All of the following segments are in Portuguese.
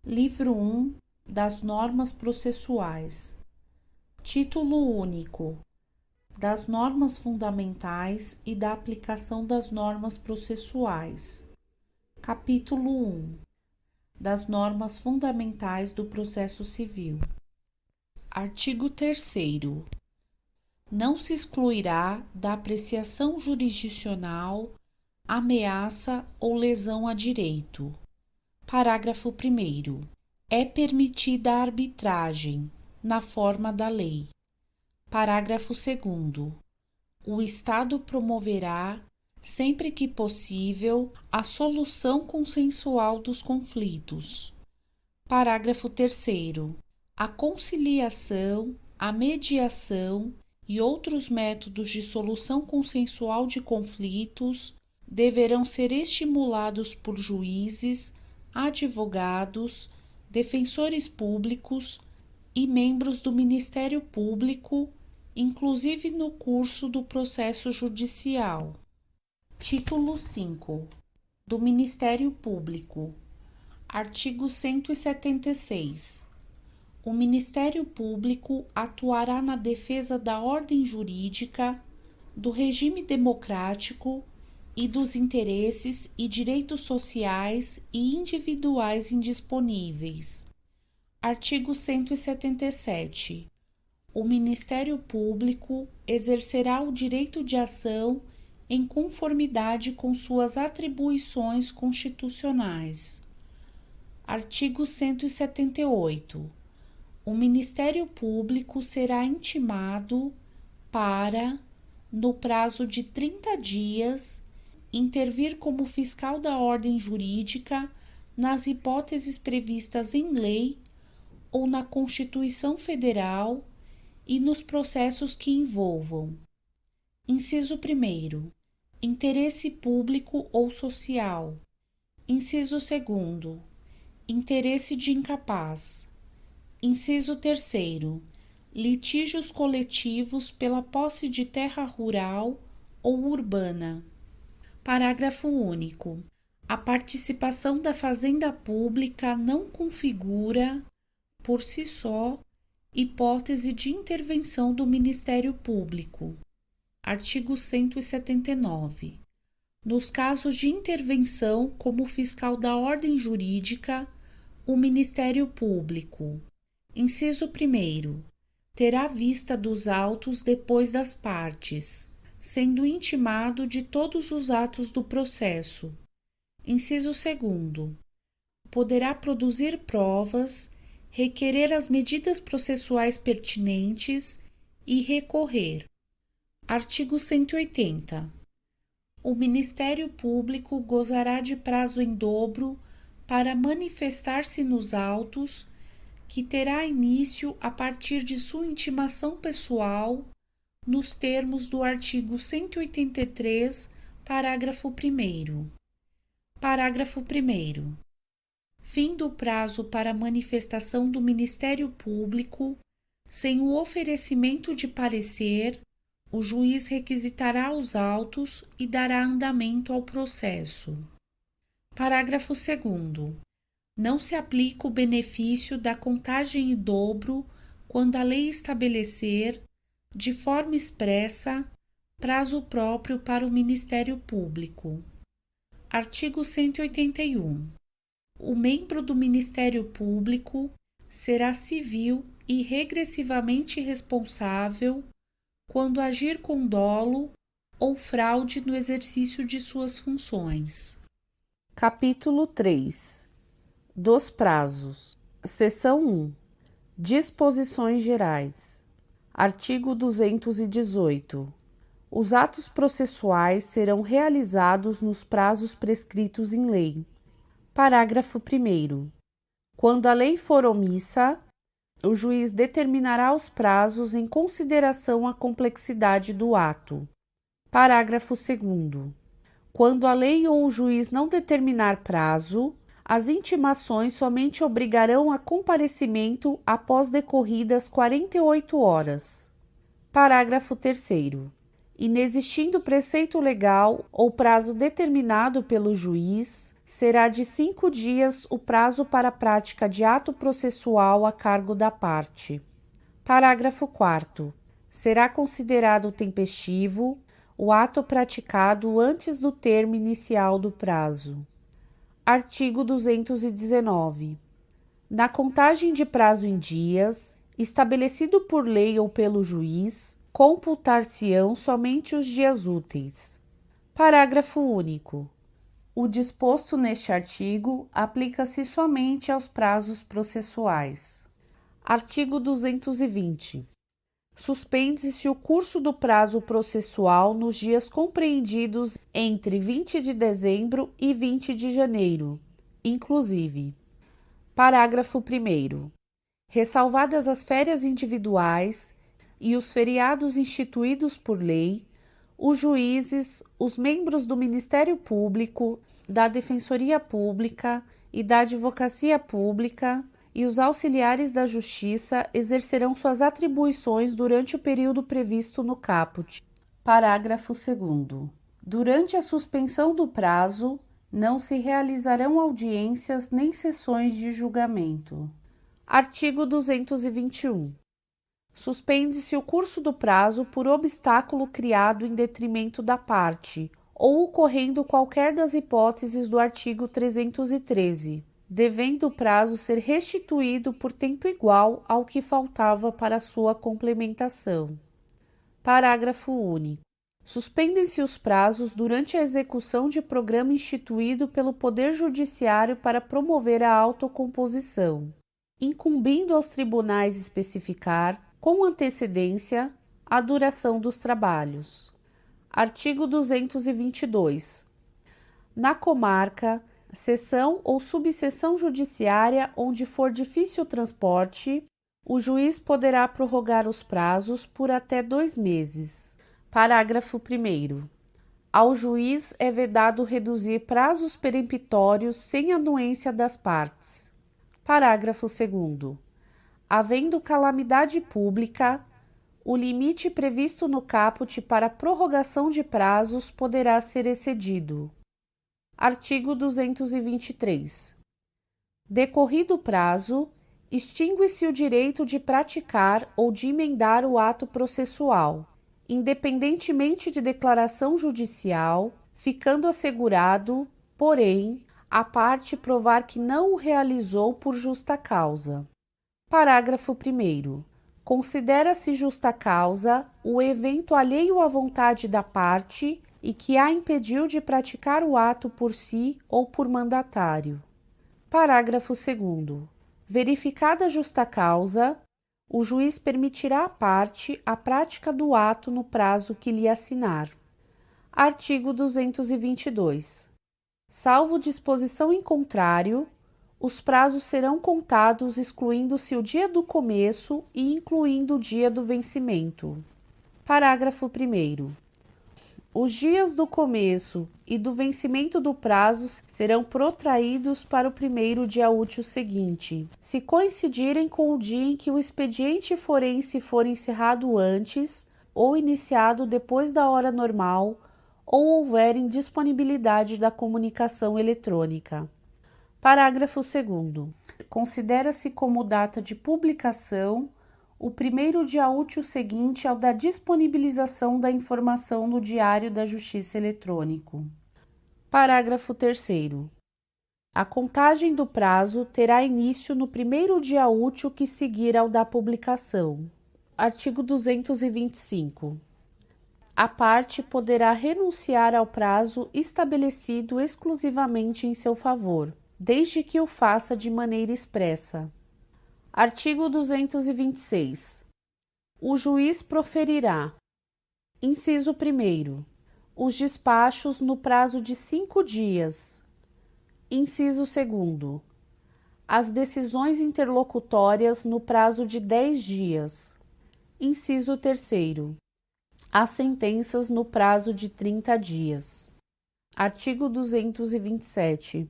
Livro 1 das Normas Processuais. Título único: das normas fundamentais e da aplicação das normas processuais. Capítulo 1 das normas fundamentais do processo civil. Artigo 3º. Não se excluirá da apreciação jurisdicional ameaça ou lesão a direito. Parágrafo 1º. É permitida a arbitragem, na forma da lei. Parágrafo 2º. O Estado promoverá, sempre que possível, a solução consensual dos conflitos. Parágrafo 3º. A conciliação, a mediação e outros métodos de solução consensual de conflitos deverão ser estimulados por juízes, advogados, defensores públicos e membros do Ministério Público, inclusive no curso do processo judicial. Título 5 do Ministério Público. Artigo 176. O Ministério Público atuará na defesa da ordem jurídica, do regime democrático e dos interesses e direitos sociais e individuais indisponíveis. Artigo 177. O Ministério Público exercerá o direito de ação em conformidade com suas atribuições constitucionais. Artigo 178. O Ministério Público será intimado para, no prazo de 30 dias, intervir como fiscal da ordem jurídica nas hipóteses previstas em lei ou na Constituição Federal e nos processos que envolvam: inciso 1º, interesse público ou social; inciso 2º, interesse de incapaz; inciso 3º, litígios coletivos pela posse de terra rural ou urbana. Parágrafo único. A participação da fazenda pública não configura, por si só, hipótese de intervenção do Ministério Público. Artigo 179. Nos casos de intervenção como fiscal da ordem jurídica, o Ministério Público: inciso 1º, terá vista dos autos depois das partes, sendo intimado de todos os atos do processo. Inciso 2º, poderá produzir provas, requerer as medidas processuais pertinentes e recorrer. Artigo 180. O Ministério Público gozará de prazo em dobro para manifestar-se nos autos, que terá início a partir de sua intimação pessoal, nos termos do artigo 183, parágrafo 1º. Parágrafo 1º. Fim do prazo para manifestação do Ministério Público, sem o oferecimento de parecer, o juiz requisitará os autos e dará andamento ao processo. Parágrafo 2º. Não se aplica o benefício da contagem em dobro quando a lei estabelecer, de forma expressa, prazo próprio para o Ministério Público. Artigo 181. O membro do Ministério Público será civil e regressivamente responsável quando agir com dolo ou fraude no exercício de suas funções. Capítulo 3 dos prazos. Seção 1. Disposições gerais. Artigo 218. Os atos processuais serão realizados nos prazos prescritos em lei. Parágrafo 1º. Quando a lei for omissa, o juiz determinará os prazos em consideração à complexidade do ato. Parágrafo 2º. Quando a lei ou o juiz não determinar prazo, as intimações somente obrigarão a comparecimento após decorridas 48 horas. Parágrafo 3º. Inexistindo preceito legal ou prazo determinado pelo juiz, será de 5 dias o prazo para a prática de ato processual a cargo da parte. Parágrafo 4º. Será considerado tempestivo o ato praticado antes do termo inicial do prazo. Artigo 219. Na contagem de prazo em dias, estabelecido por lei ou pelo juiz, computar-se-ão somente os dias úteis. Parágrafo único. O disposto neste artigo aplica-se somente aos prazos processuais. Artigo 220. Suspende-se o curso do prazo processual nos dias compreendidos entre 20 de dezembro e 20 de janeiro, inclusive. Parágrafo 1º. Ressalvadas as férias individuais e os feriados instituídos por lei, os juízes, os membros do Ministério Público, da Defensoria Pública e da Advocacia Pública e os auxiliares da Justiça exercerão suas atribuições durante o período previsto no caput. Parágrafo 2º. Durante a suspensão do prazo, não se realizarão audiências nem sessões de julgamento. Artigo 221. Suspende-se o curso do prazo por obstáculo criado em detrimento da parte, ou ocorrendo qualquer das hipóteses do artigo 313, devendo o prazo ser restituído por tempo igual ao que faltava para sua complementação. Parágrafo único. Suspendem-se os prazos durante a execução de programa instituído pelo Poder Judiciário para promover a autocomposição, incumbindo aos tribunais especificar, com antecedência, a duração dos trabalhos. Artigo 222. Na comarca, seção ou subseção judiciária onde for difícil o transporte, o juiz poderá prorrogar os prazos por até 2 meses. Parágrafo 1º. Ao juiz é vedado reduzir prazos peremptórios sem anuência das partes. Parágrafo 2º. Havendo calamidade pública, o limite previsto no caput para prorrogação de prazos poderá ser excedido. Artigo 223. Decorrido o prazo, extingue-se o direito de praticar ou de emendar o ato processual, independentemente de declaração judicial, ficando assegurado, porém, a parte provar que não o realizou por justa causa. Parágrafo 1º. Considera-se justa causa o evento alheio à vontade da parte e que a impediu de praticar o ato por si ou por mandatário. Parágrafo 2º. Verificada a justa causa, o juiz permitirá à parte a prática do ato no prazo que lhe assinar. Artigo 222. Salvo disposição em contrário, os prazos serão contados excluindo-se o dia do começo e incluindo o dia do vencimento. Parágrafo 1º. Os dias do começo e do vencimento do prazo serão protraídos para o primeiro dia útil seguinte, se coincidirem com o dia em que o expediente forense for encerrado antes ou iniciado depois da hora normal ou houver indisponibilidade da comunicação eletrônica. Parágrafo 2º. Considera-se como data de publicação o primeiro dia útil seguinte ao da disponibilização da informação no Diário da Justiça Eletrônico. Parágrafo 3º. A contagem do prazo terá início no primeiro dia útil que seguir ao da publicação. Artigo 225. A parte poderá renunciar ao prazo estabelecido exclusivamente em seu favor, desde que o faça de maneira expressa. Artigo 226. O juiz proferirá: inciso 1º, os despachos no prazo de 5 dias. Inciso 2º, as decisões interlocutórias no prazo de 10 dias. Inciso 3º, as sentenças no prazo de 30 dias. Artigo 227.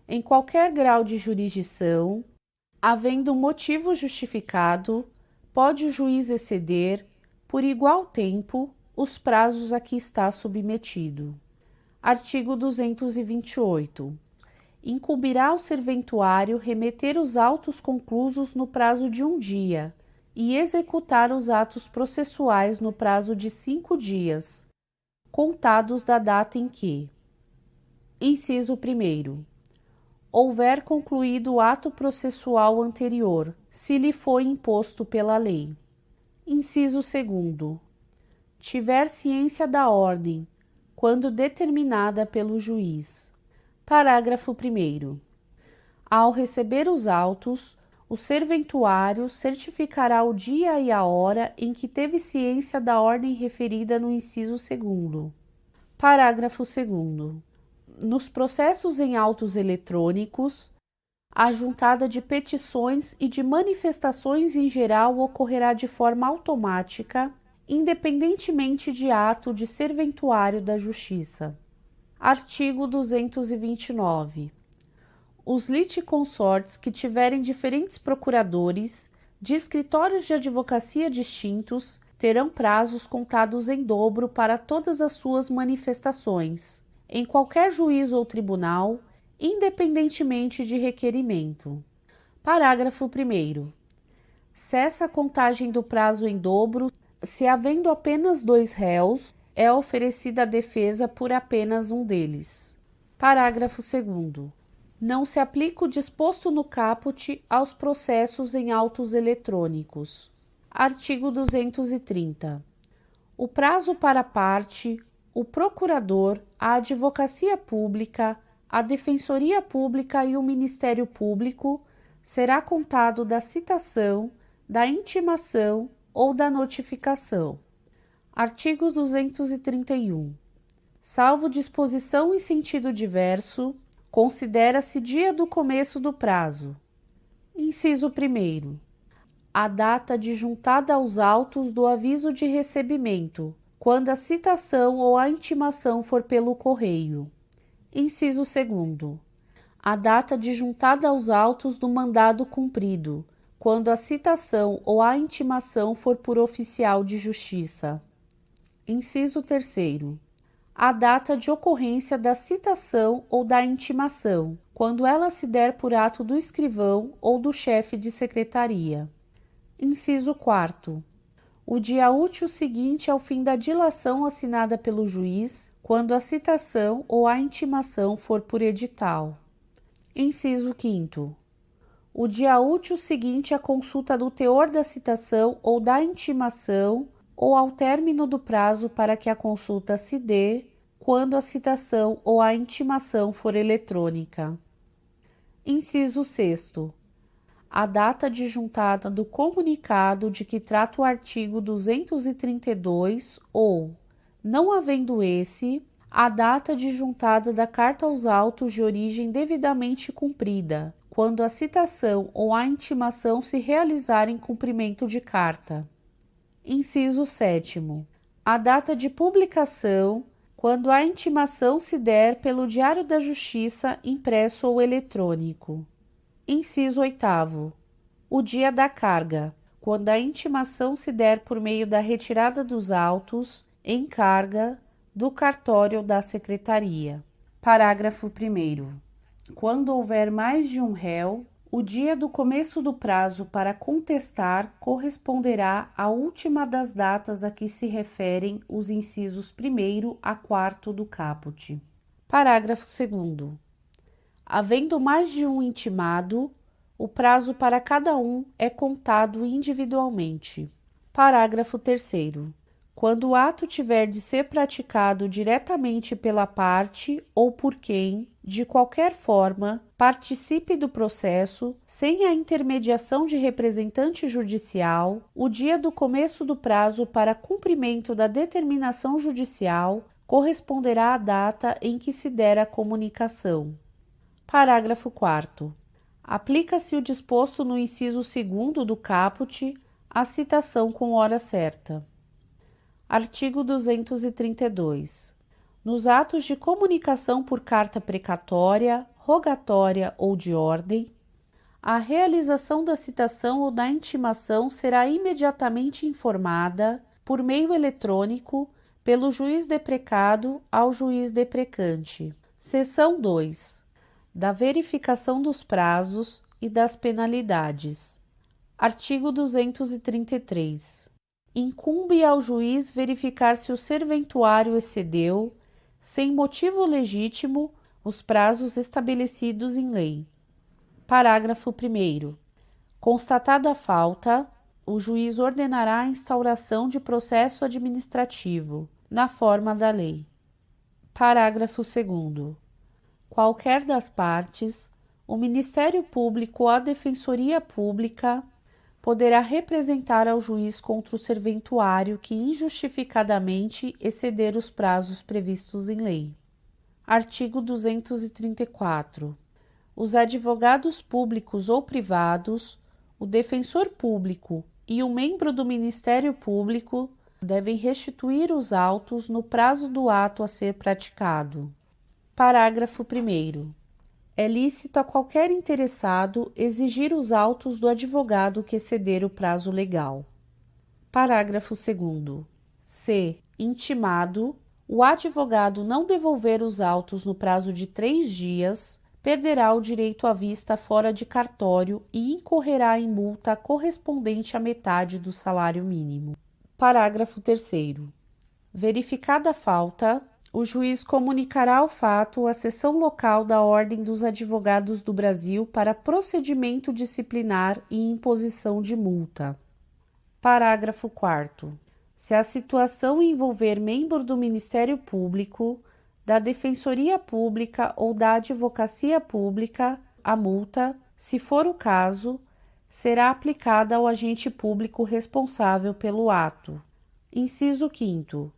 Em qualquer grau de jurisdição, havendo motivo justificado, pode o juiz exceder, por igual tempo, os prazos a que está submetido. Artigo 228. incumbirá ao serventuário remeter os autos conclusos no prazo de 1 dia e executar os atos processuais no prazo de 5 dias, contados da data em que: inciso 1º, houver concluído o ato processual anterior, se lhe foi imposto pela lei. Inciso 2º, tiver ciência da ordem, quando determinada pelo juiz. Parágrafo 1º. Ao receber os autos, o serventuário certificará o dia e a hora em que teve ciência da ordem referida no inciso 2º. Parágrafo 2º. Nos processos em autos eletrônicos, a juntada de petições e de manifestações em geral ocorrerá de forma automática, independentemente de ato de serventuário da Justiça. Artigo 229. Os litisconsortes que tiverem diferentes procuradores de escritórios de advocacia distintos terão prazos contados em dobro para todas as suas manifestações, em qualquer juízo ou tribunal, independentemente de requerimento. Parágrafo 1º. Cessa a contagem do prazo em dobro se, havendo apenas 2 réus, é oferecida a defesa por apenas um deles. Parágrafo 2º. Não se aplica o disposto no caput aos processos em autos eletrônicos. Artigo 230. O prazo para a parte, o procurador, a advocacia pública, a defensoria pública e o Ministério Público será contado da citação, da intimação ou da notificação. Artigo 231. Salvo disposição em sentido diverso, considera-se dia do começo do prazo. Inciso 1º. A data de juntada aos autos do aviso de recebimento, quando a citação ou a intimação for pelo correio. Inciso 2º. A data de juntada aos autos do mandado cumprido, quando a citação ou a intimação for por oficial de justiça. Inciso 3º. A data de ocorrência da citação ou da intimação, quando ela se der por ato do escrivão ou do chefe de secretaria. Inciso 4º. O dia útil seguinte ao fim da dilação assinada pelo juiz, quando a citação ou a intimação for por edital. Inciso 5º. O dia útil seguinte à consulta do teor da citação ou da intimação ou ao término do prazo para que a consulta se dê, quando a citação ou a intimação for eletrônica. Inciso 6º. A data de juntada do comunicado de que trata o artigo 232 ou, não havendo esse, a data de juntada da carta aos autos de origem devidamente cumprida, quando a citação ou a intimação se realizar em cumprimento de carta. Inciso 7º. A data de publicação, quando a intimação se der pelo Diário da Justiça impresso ou eletrônico. Inciso 8º. O dia da carga, quando a intimação se der por meio da retirada dos autos, em carga, do cartório ou da secretaria. Parágrafo 1º. Quando houver mais de um réu, o dia do começo do prazo para contestar corresponderá à última das datas a que se referem os incisos 1º a 4º do caput. Parágrafo 2º. Havendo mais de um intimado, o prazo para cada um é contado individualmente. Parágrafo 3º. Quando o ato tiver de ser praticado diretamente pela parte ou por quem, de qualquer forma, participe do processo, sem a intermediação de representante judicial, o dia do começo do prazo para cumprimento da determinação judicial corresponderá à data em que se der a comunicação. Parágrafo 4º. Aplica-se o disposto no inciso 2º do caput à citação com hora certa. Artigo 232. Nos atos de comunicação por carta precatória, rogatória ou de ordem, a realização da citação ou da intimação será imediatamente informada, por meio eletrônico, pelo juiz deprecado ao juiz deprecante. Seção 2. da verificação dos prazos e das penalidades. Artigo 233. Incumbe ao juiz verificar se o serventuário excedeu, sem motivo legítimo, os prazos estabelecidos em lei. Parágrafo 1º. Constatada a falta, o juiz ordenará a instauração de processo administrativo, na forma da lei. Parágrafo 2º. Qualquer das partes, o Ministério Público ou a Defensoria Pública poderá representar ao juiz contra o serventuário que injustificadamente exceder os prazos previstos em lei. Artigo 234. Os advogados públicos ou privados, o defensor público e um membro do Ministério Público devem restituir os autos no prazo do ato a ser praticado. Parágrafo 1º. É lícito a qualquer interessado exigir os autos do advogado que exceder o prazo legal. Parágrafo 2º. Se, intimado, o advogado não devolver os autos no prazo de 3 dias, perderá o direito à vista fora de cartório e incorrerá em multa correspondente à metade do salário mínimo. Parágrafo 3º. Verificada a falta, o juiz comunicará o fato à seção local da Ordem dos Advogados do Brasil para procedimento disciplinar e imposição de multa. Parágrafo 4º. Se a situação envolver membro do Ministério Público, da Defensoria Pública ou da Advocacia Pública, a multa, se for o caso, será aplicada ao agente público responsável pelo ato. Inciso 5º.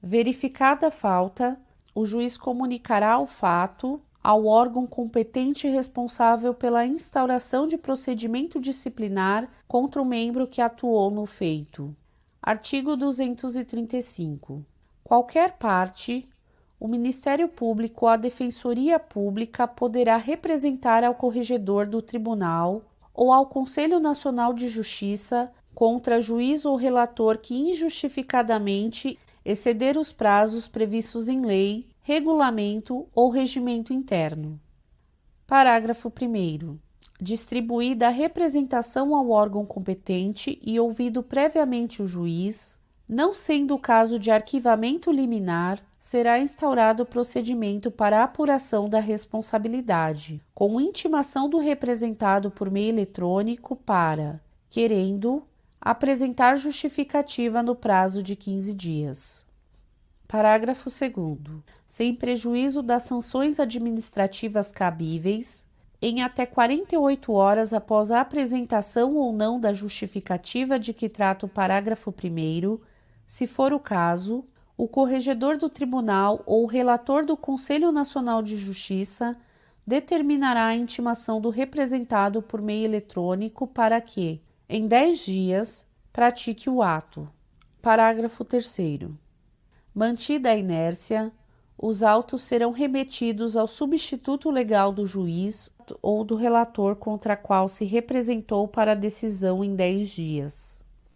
Verificada a falta, o juiz comunicará o fato ao órgão competente responsável pela instauração de procedimento disciplinar contra o membro que atuou no feito. Artigo 235. Qualquer parte, o Ministério Público ou a Defensoria Pública poderá representar ao corregedor do tribunal ou ao Conselho Nacional de Justiça contra juiz ou relator que injustificadamente exceder os prazos previstos em lei, regulamento ou regimento interno. Parágrafo 1º. Distribuída a representação ao órgão competente e ouvido previamente o juiz, não sendo o caso de arquivamento liminar, será instaurado o procedimento para a apuração da responsabilidade, com intimação do representado por meio eletrônico para, querendo, apresentar justificativa no prazo de 15 dias. Parágrafo 2º. Sem prejuízo das sanções administrativas cabíveis, em até 48 horas após a apresentação ou não da justificativa de que trata o parágrafo 1º, se for o caso, o corregedor do tribunal ou o relator do Conselho Nacional de Justiça determinará a intimação do representado por meio eletrônico para que, em 10 dias, pratique o ato. Parágrafo 3º. Mantida a inércia, os autos serão remetidos ao substituto legal do juiz ou do relator contra a qual se representou para a decisão em 10 dias.